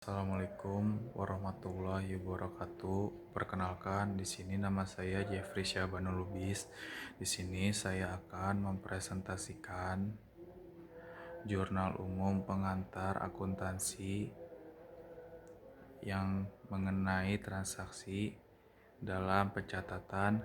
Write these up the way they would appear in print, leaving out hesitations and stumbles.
Assalamualaikum warahmatullahi wabarakatuh. Perkenalkan, di sini nama saya Jeffrey Syabanul Lubis. Di sini saya akan mempresentasikan jurnal umum pengantar akuntansi yang mengenai transaksi dalam pencatatan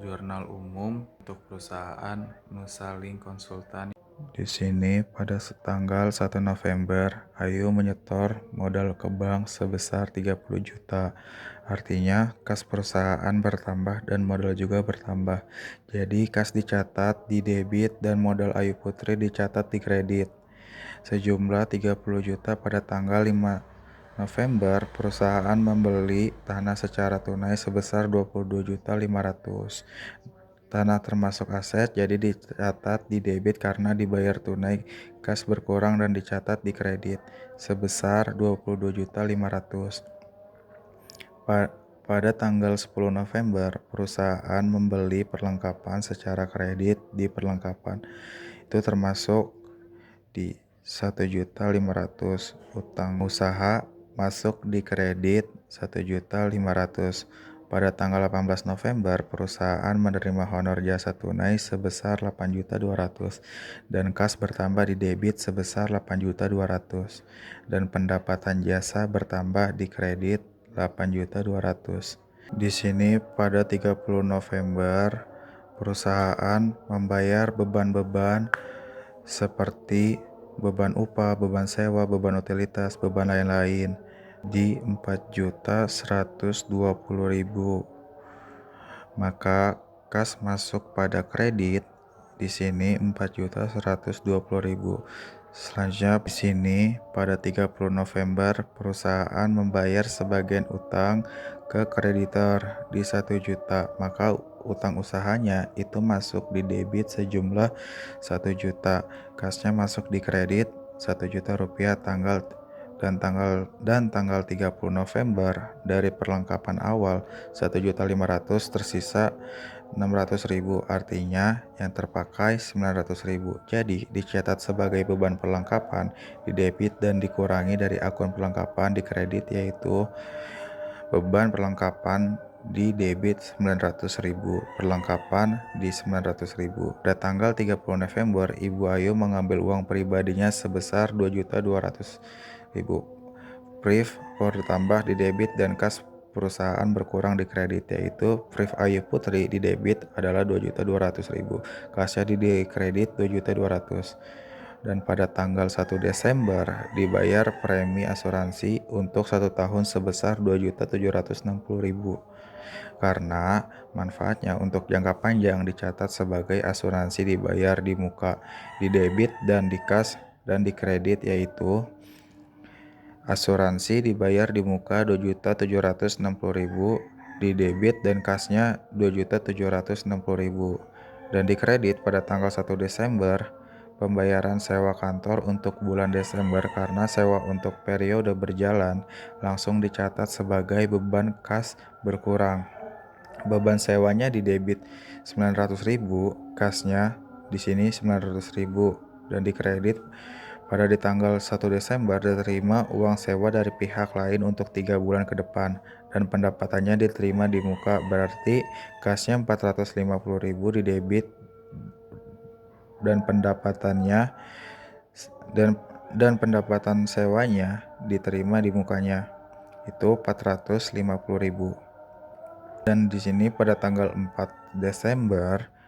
jurnal umum untuk perusahaan Nusa Link Konsultan. Di sini pada tanggal 1 November, Ayu menyetor modal ke bank sebesar 30 juta. Artinya, kas perusahaan bertambah dan modal juga bertambah. Jadi, kas dicatat di debit dan modal Ayu Putri dicatat di kredit. Sejumlah 30 juta pada tanggal 5 November, perusahaan membeli tanah secara tunai sebesar 22.500.000. Tanah termasuk aset, jadi dicatat di debit karena dibayar tunai, kas berkurang dan dicatat di kredit sebesar 22.500.000. Pada tanggal 10 November, perusahaan membeli perlengkapan secara kredit di perlengkapan. Itu termasuk di 1.500.000. Utang usaha masuk di kredit 1.500.000. Pada tanggal 18 November, perusahaan menerima honor jasa tunai sebesar 8.200.000 dan kas bertambah di debit sebesar 8.200.000 dan pendapatan jasa bertambah di kredit 8.200.000. Di sini pada 30 November, perusahaan membayar beban-beban seperti beban upah, beban sewa, beban utilitas, beban lain-lain di 4.120.000. Maka kas masuk pada kredit di sini 4.120.000. Selanjutnya di sini pada 30 November perusahaan membayar sebagian utang ke kreditor di 1 juta. Maka utang usahanya itu masuk di debit sejumlah 1 juta. Kasnya masuk di kredit 1 juta rupiah tanggal 30 November. Dari perlengkapan awal 1.500.000 tersisa 600.000, artinya yang terpakai 900.000. Jadi dicatat sebagai beban perlengkapan di debit dan dikurangi dari akun perlengkapan di kredit, yaitu beban perlengkapan di debit 900.000, perlengkapan di 900.000. Pada tanggal 30 November, Ibu Ayu mengambil uang pribadinya sebesar 2.200.000. Priv bertambah di debit dan kas perusahaan berkurang di kredit, yaitu Priv Ayu Putri di debit adalah 2.200.000, kasnya di kredit 2.200.000. Dan pada tanggal 1 Desember dibayar premi asuransi untuk 1 tahun sebesar 2.760.000. Karena manfaatnya untuk jangka panjang dicatat sebagai asuransi dibayar di muka, di debit dan di kas dan di kredit, yaitu asuransi dibayar di muka 2.760.000, di debit dan kasnya 2.760.000. Dan di kredit pada tanggal 1 Desember pembayaran sewa kantor untuk bulan Desember karena sewa untuk periode berjalan langsung dicatat sebagai beban kas berkurang. Beban sewanya di debit 900.000, kasnya di sini 900.000, dan di kredit pada di tanggal 1 Desember diterima uang sewa dari pihak lain untuk 3 bulan ke depan dan pendapatannya diterima di muka, berarti kasnya 450.000 di debit dan pendapatannya dan pendapatan sewanya diterima di mukanya itu 450.000. Dan di sini pada tanggal 4 Desember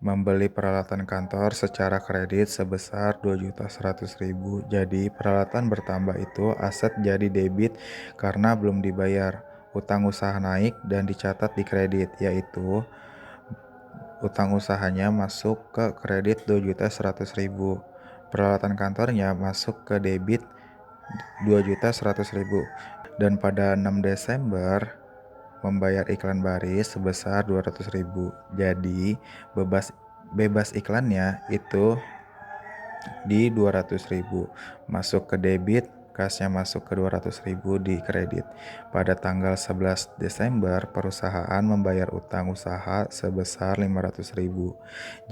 membeli peralatan kantor secara kredit sebesar 2.100.000. Jadi peralatan bertambah itu aset jadi debit karena belum dibayar. Utang usaha naik dan dicatat di kredit, yaitu utang usahanya masuk ke kredit 2.100.000. Peralatan kantornya masuk ke debit 2.100.000. Dan pada 6 Desember membayar iklan baris sebesar 200.000. Jadi bebas iklannya itu di 200.000, masuk ke debit kasnya masuk ke 200.000 di kredit. Pada tanggal 11 Desember, perusahaan membayar utang usaha sebesar 500.000.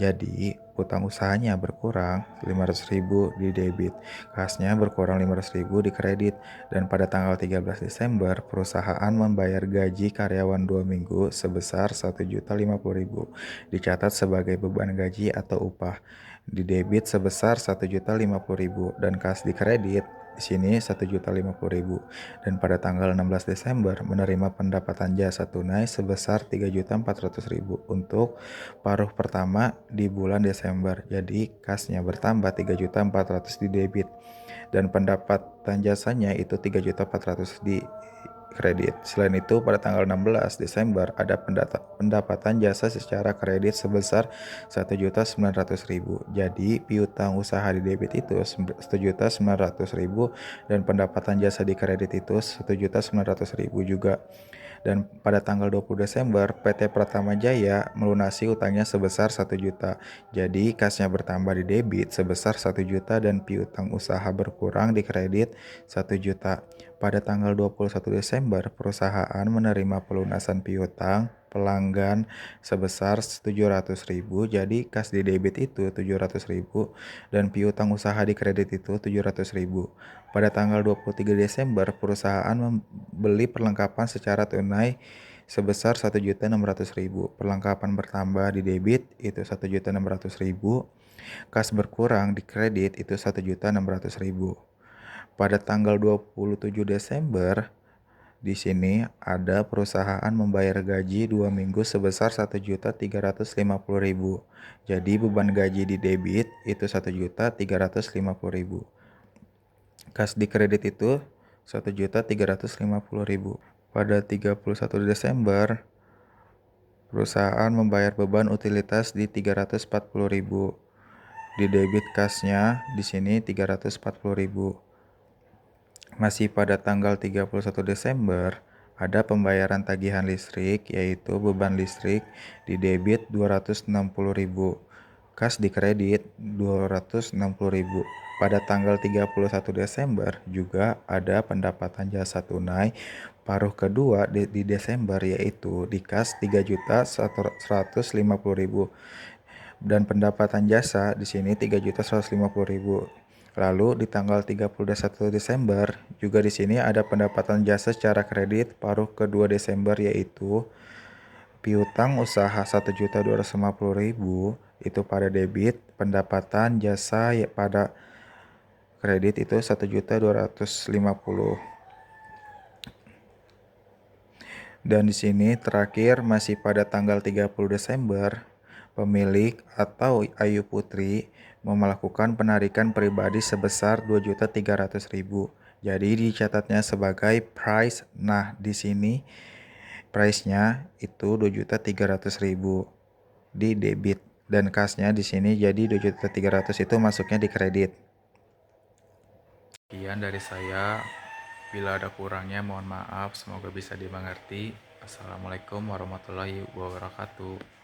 Jadi, utang usahanya berkurang 500.000 di debit, kasnya berkurang 500.000 di kredit, dan pada tanggal 13 Desember, perusahaan membayar gaji karyawan 2 minggu sebesar 1.050.000, dicatat sebagai beban gaji atau upah. Di debit sebesar 1.050.000 dan kas di kredit di sini 1.050.000, dan pada tanggal 16 Desember menerima pendapatan jasa tunai sebesar 3.400.000 untuk paruh pertama di bulan Desember. Jadi kasnya bertambah 3.400.000 di debit dan pendapatan jasanya itu 3.400.000 di kredit. Selain itu, pada tanggal 16 Desember ada pendapatan jasa secara kredit sebesar 1.900.000. Jadi, piutang usaha di debit itu 1.900.000 dan pendapatan jasa di kredit itu 1.900.000 juga. Dan pada tanggal 20 Desember, PT Pratama Jaya melunasi utangnya sebesar 1 juta. Jadi, kasnya bertambah di debit sebesar 1 juta dan piutang usaha berkurang di kredit 1 juta. Pada tanggal 21 Desember, perusahaan menerima pelunasan piutang pelanggan sebesar 700.000. Jadi, kas di debit itu 700.000 dan piutang usaha di kredit itu 700.000. Pada tanggal 23 Desember, perusahaan membeli perlengkapan secara tunai sebesar 1.600.000. Perlengkapan bertambah di debit itu 1.600.000, kas berkurang di kredit itu 1.600.000. Pada tanggal 27 Desember, di sini ada perusahaan membayar gaji 2 minggu sebesar 1.350.000. Jadi beban gaji di debit itu 1.350.000. Kas di kredit itu 1.350.000. Pada 31 Desember, perusahaan membayar beban utilitas di 340.000. Di debit kasnya di sini 340.000. Masih pada tanggal 31 Desember, ada pembayaran tagihan listrik yaitu beban listrik di debit 260.000. Kas di kredit 260.000. Pada tanggal 31 Desember juga ada pendapatan jasa tunai paruh kedua di Desember yaitu di kas 3.150.000 dan pendapatan jasa di sini 3.150.000. Lalu di tanggal 31 Desember juga di sini ada pendapatan jasa secara kredit paruh kedua Desember yaitu piutang usaha 1.250.000 itu pada debit, pendapatan jasa pada kredit itu 1.250.000. Dan di sini terakhir masih pada tanggal 30 Desember, pemilik atau Ayu Putri melakukan penarikan pribadi sebesar 2.300.000. Jadi dicatatnya sebagai price. Nah, di sini price-nya itu 2.300.000 di debit dan kasnya di sini jadi 2.300.000 itu masuknya di kredit. Sekian dari saya. Bila ada kurangnya mohon maaf, semoga bisa dimengerti. Assalamualaikum warahmatullahi wabarakatuh.